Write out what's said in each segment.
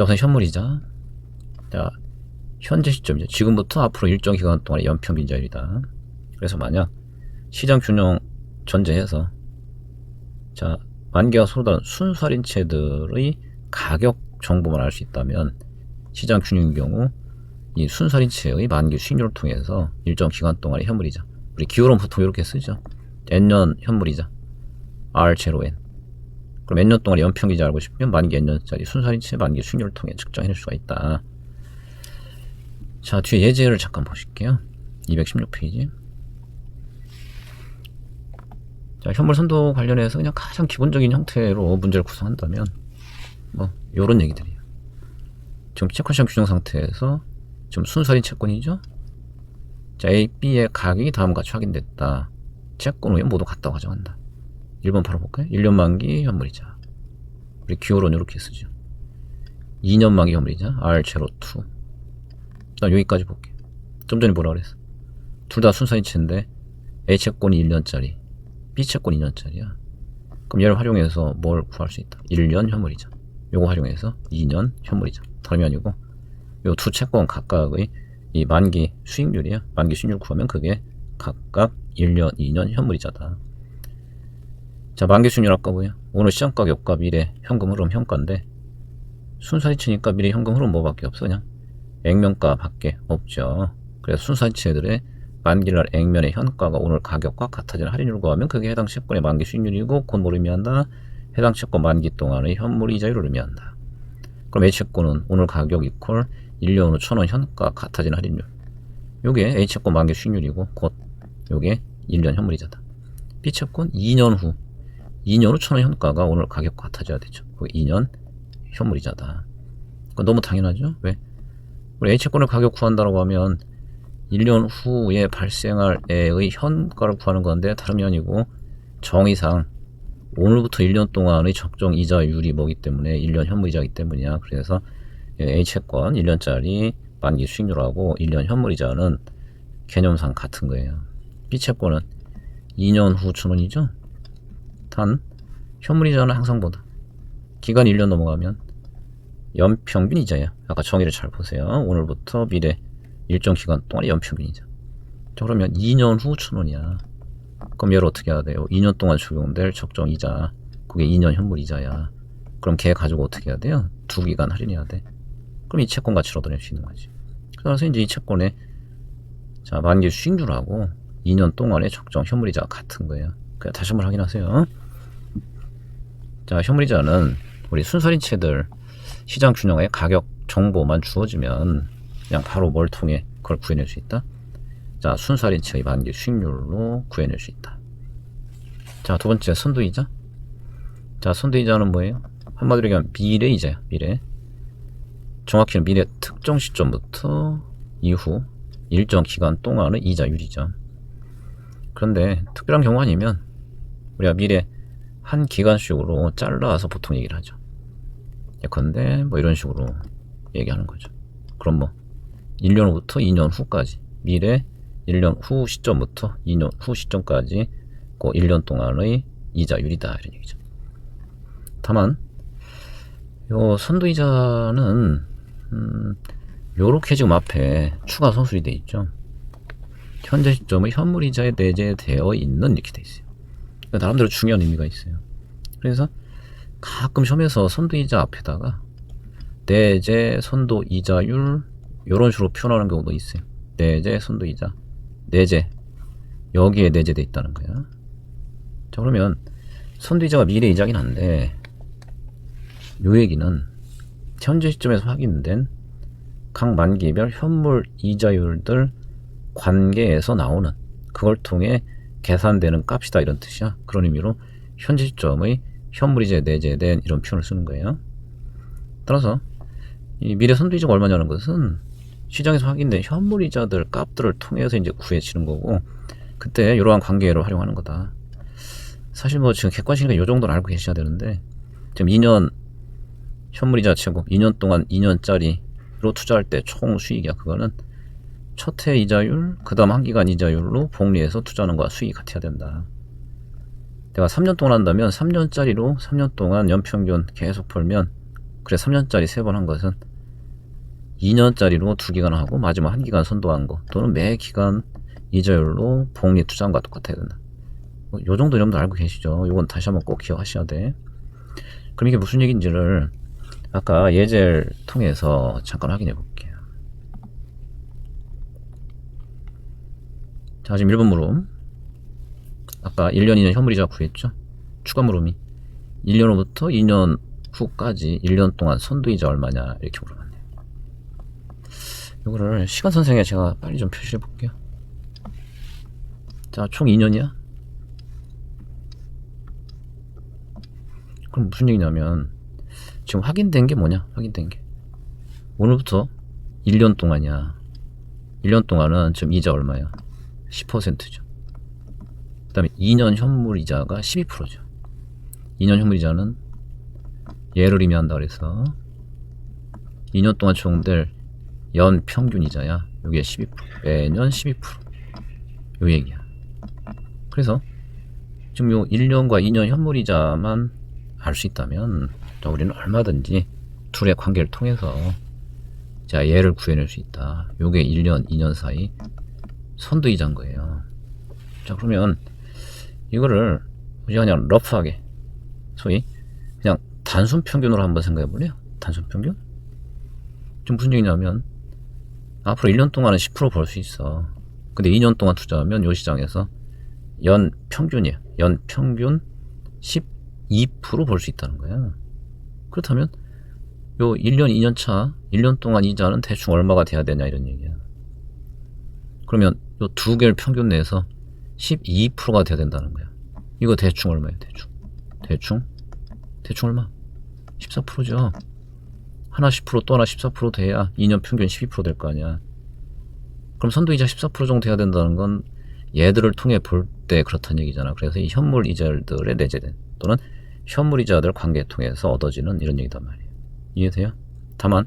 자, 우선 현물이자. 자, 현재 시점이죠. 지금부터 앞으로 일정 기간 동안의 연평균 이자율이다. 그래서 만약 시장 균형 전제해서 자, 만기가 소로다는 순수 할인채들의 가격 정보만 알 수 있다면 시장 균형의 경우 이 순수 할인채의 만기 수익률을 통해서 일정 기간 동안의 현물이자, 우리 기호론 보통 이렇게 쓰죠. N년 현물이자 R0N. 그럼 N년 동안의 연평균이자 알고 싶으면 만기 N년짜리 순수 할인채 만기 수익률을 통해 측정해낼 수가 있다. 자, 뒤에 예제를 잠깐 보실게요. 216페이지. 자, 현물 선도 관련해서 그냥 가장 기본적인 형태로 문제를 구성한다면 뭐 요런 얘기들이에요. 지금 채권시장 균형 상태에서 지금 순수 할인 채권이죠. 자, A, B의 가격이 다음과 같이 확인됐다. 채권 후에 모두 같다고 가정한다. 1번 바로 볼까요? 1년 만기 현물이자. 우리 기호론 이렇게 쓰죠. 2년 만기 현물이자 R02. 일단 여기까지 볼게요. 좀 전에 뭐라 그랬어? 둘 다 순수 할인채인데 A 채권이 1년짜리, B 채권 2년짜리야. 그럼 얘를 활용해서 뭘 구할 수 있다? 1년 현물이자. 요거 활용해서 2년 현물이자. 다름이 아니고 요 두 채권 각각의 이 만기 수익률이야. 만기 수익률 구하면 그게 각각 1년, 2년 현물이자다. 자, 만기 수익률 아까 뭐야? 오늘 시장가격과 미래 현금 흐름 현가인데 순수 할인채니까 미래 현금 흐름 뭐밖에 없어? 그냥 액면가 밖에 없죠. 그래서 순수 할인채들의 만기날 액면의 현가가 오늘 가격과 같아지는 할인율을 구하면 그게 해당 채권의 만기 수익률이고, 곧 뭘 의미한다? 해당 채권 만기 동안의 현물 이자율을 의미한다. 그럼 A채권은 오늘 가격 이퀄 1년 후 1,000원 현가 같아지는 할인율. 요게 A채권 만기 수익률이고 곧 요게 1년 현물이자다. B채권 2년 후 1,000원 현가가 오늘 가격과 같아져야 되죠. 그게 2년 현물이자다. 그건 너무 당연하죠. 왜? 우리 A채권의 가격 구한다고 하면 1년 후에 발생할 애의 현가를 구하는 건데 다름이 아니고 정의상 오늘부터 1년 동안의 적정 이자율이 뭐기 때문에 1년 현물이자이기 때문이야. 그래서 A채권 1년짜리 만기 수익률하고 1년 현물이자는 개념상 같은 거예요. B채권은 2년 후 1,000원이죠. 단 현물이자는 항상 보다 기간이 1년 넘어가면 연평균 이자야. 아까 정의를 잘 보세요. 오늘부터 미래 일정 기간 동안의 연평균이자. 자, 그러면 2년 후 1,000원이야. 그럼 얘를 어떻게 해야 돼요? 2년 동안 적용될 적정 이자, 그게 2년 현물 이자야. 그럼 걔 가지고 어떻게 해야 돼요? 두 기간 할인해야 돼. 그럼 이 채권 가치를 얻어낼 수 있는 거지. 그래서 이제 이 채권의 자, 만기 수익률하고 2년 동안의 적정 현물이자가 같은 거예요. 그냥 다시 한번 확인하세요. 자, 현물이자는 우리 순수 할인채들 시장 균형의 가격 정보만 주어지면 그냥 바로 뭘 통해 그걸 구해낼 수 있다. 자, 순수 할인채의 만기 수익률로 구해낼 수 있다. 자, 두 번째 선두이자. 자, 선두이자는 뭐예요? 한마디로 얘기하면 미래이자야. 미래. 정확히는 미래 특정 시점부터 이후 일정 기간 동안의 이자율이죠. 그런데 특별한 경우 아니면 우리가 미래 한 기간씩으로 잘라서 보통 얘기를 하죠. 예컨대 뭐 이런 식으로 얘기하는 거죠. 그럼 뭐 1년 후부터 2년 후까지, 미래 1년 후 시점부터 2년 후 시점까지 그 1년 동안의 이자율이다, 이런 얘기죠. 다만 요 선두이자는 요렇게 지금 앞에 추가 서술이 돼 있죠. 현재 시점의 현물이자에 내재되어 있는 이렇게 돼 있어요. 그러니까 나름대로 중요한 의미가 있어요. 그래서 가끔 시험에서 선두이자 앞에다가 내재 선도이자율 이런 식으로 표현하는 경우도 있어요. 내재 선도이자, 내재, 여기에 내재되어 있다는 거야. 자, 그러면 선두이자가 미래이자긴 한데 요 얘기는 현재 시점에서 확인된 각 만기별 현물 이자율들 관계에서 나오는, 그걸 통해 계산되는 값이다, 이런 뜻이야. 그런 의미로 현재 시점의 현물이자에 내재된 이런 표현을 쓰는 거예요. 따라서 이 미래 선두이자가 얼마냐는 것은 시장에서 확인된 현물이자들 값들을 통해서 이제 구해지는 거고, 그때 이러한 관계를 활용하는 거다. 사실 뭐 지금 객관식이니까 이 정도는 알고 계셔야 되는데, 지금 2년 현물이자 채고 2년 동안 2년짜리로 투자할 때 총 수익이야. 그거는 첫 해 이자율, 그 다음 한 기간 이자율로 복리해서 투자하는 거와 수익이 같아야 된다. 내가 3년 동안 한다면 3년짜리로 3년 동안 연평균 계속 벌면 그래 3년짜리 3번 한 것은 2년짜리로 2기간 하고 마지막 1기간 선도한 거 또는 매 기간 이자율로 복리 투자한 것과 똑같아야 된다. 요 정도 여러분들 알고 계시죠? 이건 다시 한번 꼭 기억하셔야 돼. 그럼 이게 무슨 얘기인지를 아까 예제를 통해서 잠깐 확인해 볼게요. 자, 지금 1번 물음. 아까 1년, 2년 현물이자 구했죠? 추가 물음이 1년 후부터 2년 후까지 1년 동안 선두이자 얼마냐 이렇게 물어봤네요. 이거를 시간 선생에 제가 빨리 좀 표시해 볼게요. 자, 총 2년이야? 그럼 무슨 얘기냐면 지금 확인된 게 뭐냐? 확인된 게 오늘부터 1년 동안이야. 1년 동안은 지금 이자 얼마야? 10%죠. 그 다음에 2년 현물이자가 12%죠. 2년 현물이자는 얘를 의미한다 그래서 2년 동안 적용될 연 평균이자야. 여기에 12%, 매년 12%. 요 얘기야. 그래서 지금 요 1년과 2년 현물이자만 알 수 있다면 자, 우리는 얼마든지 둘의 관계를 통해서 자, 얘를 구해낼 수 있다. 요게 1년, 2년 사이 선두이자인 거예요. 자, 그러면 이거를 우리가 그냥 러프하게 소위 그냥 단순 평균으로 한번 생각해 볼래요? 단순 평균? 지금 무슨 얘기냐면 앞으로 1년 동안은 10% 벌 수 있어. 근데 2년 동안 투자하면 요 시장에서 연 평균이야. 연 평균 12% 벌 수 있다는 거야. 그렇다면 요 1년, 2년 차 1년 동안 이자는 대충 얼마가 돼야 되냐 이런 얘기야. 그러면 요 두 개를 평균 내서 12%가 돼야 된다는 거야. 이거 대충 얼마예요? 대충 얼마? 14%죠. 하나 10% 또 하나 14% 돼야 2년 평균 12% 될 거 아니야. 그럼 선두이자 14% 정도 돼야 된다는 건 얘들을 통해 볼 때 그렇다는 얘기잖아. 그래서 이 현물 이자들의 내재된 또는 현물 이자들 관계에 통해서 얻어지는 이런 얘기단 말이에요. 이해돼요? 다만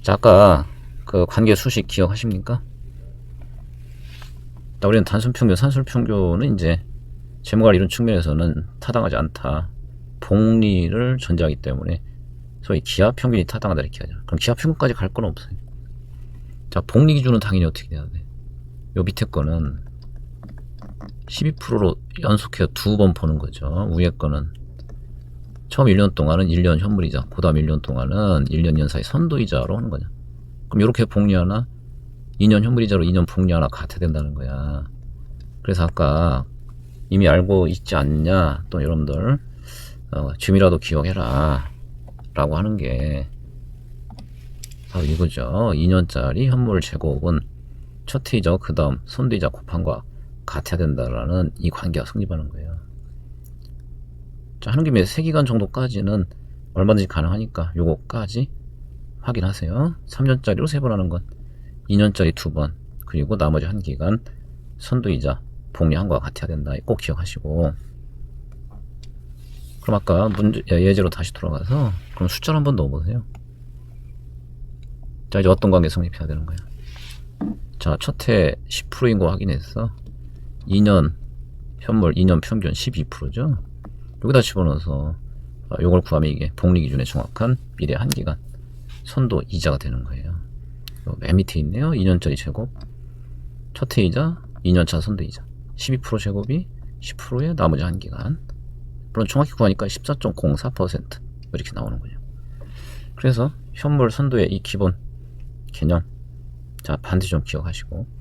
자, 아까 그 관계 수식 기억하십니까? 자, 우리는 단순 평균, 산술 평균은 이제 재무관리 이런 측면에서는 타당하지 않다. 복리를 전제하기 때문에 소위 기하 평균이 타당하다 이렇게 하죠. 그럼 기하 평균까지 갈 건 없어요. 자, 복리 기준은 당연히 어떻게 돼야 돼? 요 밑에 거는 12%로 연속해서 2번 보는 거죠. 위에 거는 처음 1년 동안은 1년 현물이자, 그 다음 1년 동안은 1년, 2년 사이 선도이자로 하는 거냐. 그럼 이렇게 복리 하나, 2년 현물이자로 2년 복리 하나 같아야 된다는 거야. 그래서 아까 이미 알고 있지 않냐, 또 여러분들 지금이라도 기억해라 라고 하는 게 바로 이거죠. 2년짜리 현물 제곱은 첫 이자 그 다음 선두이자 곱한 거 같아야 된다라는 이 관계가 성립하는 거예요. 자, 하는 김에 3기간 정도까지는 얼마든지 가능하니까 요거까지 확인하세요. 3년짜리로 3번 하는 건 2년짜리 2번 그리고 나머지 1기간 선두이자 복리한 거와 같아야 된다. 꼭 기억하시고, 그럼 아까 예제로 다시 돌아가서 그럼 숫자를 한번 넣어보세요. 자, 이제 어떤 관계 성립해야 되는 거야? 자, 첫 해 10%인 거 확인했어. 2년 현물 2년 평균 12%죠. 여기다 집어넣어서 요걸 구하면 이게 복리 기준에 정확한 미래 1기간 선도 이자가 되는 거예요. 맨 밑에 있네요. 2년짜리 제곱 첫 해 이자 2년차 선도 이자 12% 제곱이 10%의 나머지 1기간, 물론 정확히 구하니까 14.04% 이렇게 나오는군요. 그래서 현물 선도의 이 기본 개념 자 반드시 좀 기억하시고